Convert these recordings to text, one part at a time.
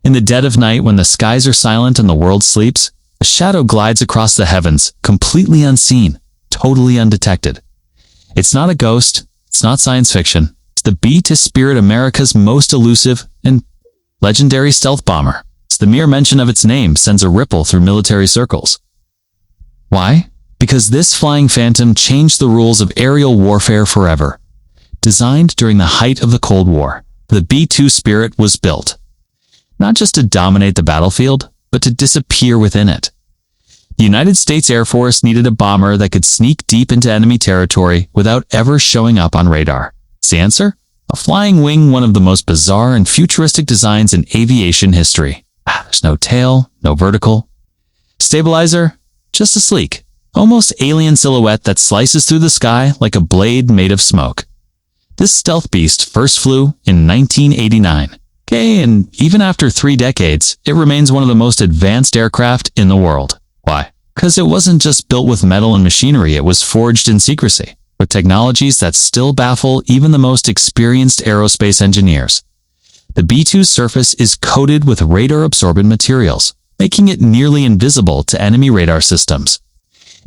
In the dead of night, when the skies are silent and the world sleeps, a shadow glides across the heavens, completely unseen, totally undetected. It's not a ghost, it's not science fiction. It's the B-2 Spirit, America's most elusive and legendary stealth bomber. It's the mere mention of its name sends a ripple through military circles. Why? Because this flying phantom changed the rules of aerial warfare forever. Designed during the height of the Cold War, the B-2 Spirit was built, not just to dominate the battlefield, but to disappear within it. The United States Air Force needed a bomber that could sneak deep into enemy territory without ever showing up on radar. What's the answer? A flying wing, one of the most bizarre and futuristic designs in aviation history. There's no tail, no vertical stabilizer, just a sleek, almost alien silhouette that slices through the sky like a blade made of smoke. This stealth beast first flew in 1989. And even after 3 decades, it remains one of the most advanced aircraft in the world. Why? Because it wasn't just built with metal and machinery, it was forged in secrecy, with technologies that still baffle even the most experienced aerospace engineers. The B-2's surface is coated with radar-absorbent materials, making it nearly invisible to enemy radar systems.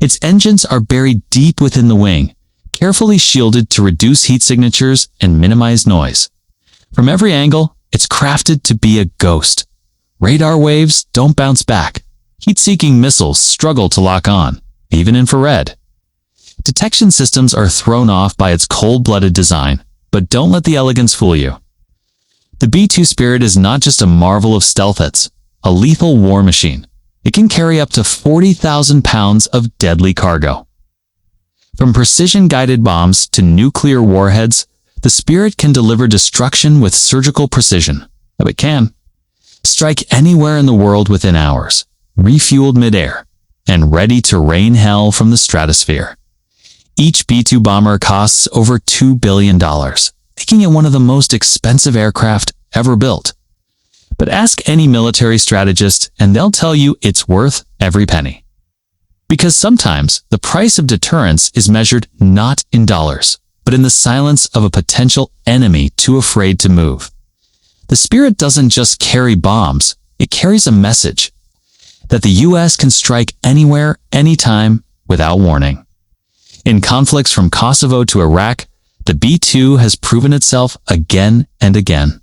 Its engines are buried deep within the wing, carefully shielded to reduce heat signatures and minimize noise. From every angle, it's crafted to be a ghost. Radar waves don't bounce back. Heat-seeking missiles struggle to lock on, even infrared. Detection systems are thrown off by its cold-blooded design, but don't let the elegance fool you. The B-2 Spirit is not just a marvel of stealth, it's a lethal war machine. It can carry up to 40,000 pounds of deadly cargo. From precision-guided bombs to nuclear warheads, the Spirit can deliver destruction with surgical precision. It can strike anywhere in the world within hours, refueled midair, and ready to rain hell from the stratosphere. Each B-2 bomber costs over $2 billion, making it one of the most expensive aircraft ever built. But ask any military strategist and they'll tell you it's worth every penny. Because sometimes the price of deterrence is measured not in dollars, but in the silence of a potential enemy too afraid to move. The Spirit doesn't just carry bombs, it carries a message that the U.S. can strike anywhere, anytime, without warning. In conflicts from Kosovo to Iraq, the B-2 has proven itself again and again.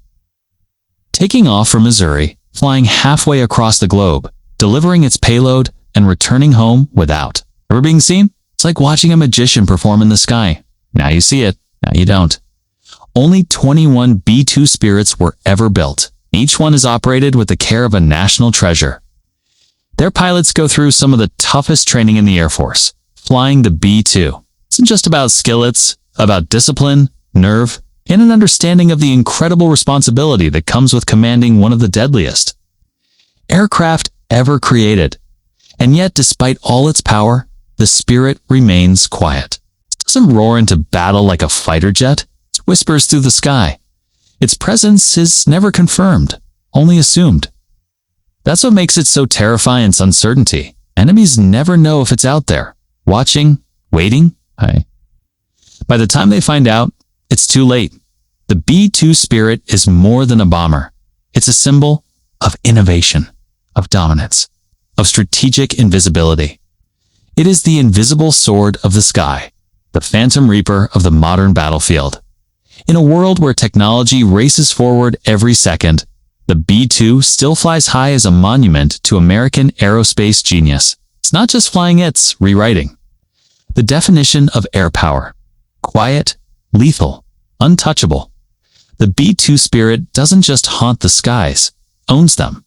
Taking off from Missouri, flying halfway across the globe, delivering its payload, and returning home without ever being seen, it's like watching a magician perform in the sky. Now you see it, now you don't. Only 21 B-2 Spirits were ever built. Each one is operated with the care of a national treasure. Their pilots go through some of the toughest training in the Air Force. Flying the B-2 isn't just about skill, it's about discipline, nerve, and an understanding of the incredible responsibility that comes with commanding one of the deadliest aircraft ever created. And yet, despite all its power, the Spirit remains quiet. It doesn't roar into battle like a fighter jet. It whispers through the sky. Its presence is never confirmed, only assumed. That's what makes it so terrifying, its uncertainty. Enemies never know if it's out there, watching, waiting. By the time they find out, it's too late. The B-2 Spirit is more than a bomber. It's a symbol of innovation, of dominance, of strategic invisibility. It is the invisible sword of the sky, the phantom reaper of the modern battlefield. In a world where technology races forward every second, the B-2 still flies high as a monument to American aerospace genius. It's not just flying, it's rewriting the definition of air power. Quiet, lethal, untouchable. The B-2 Spirit doesn't just haunt the skies, owns them.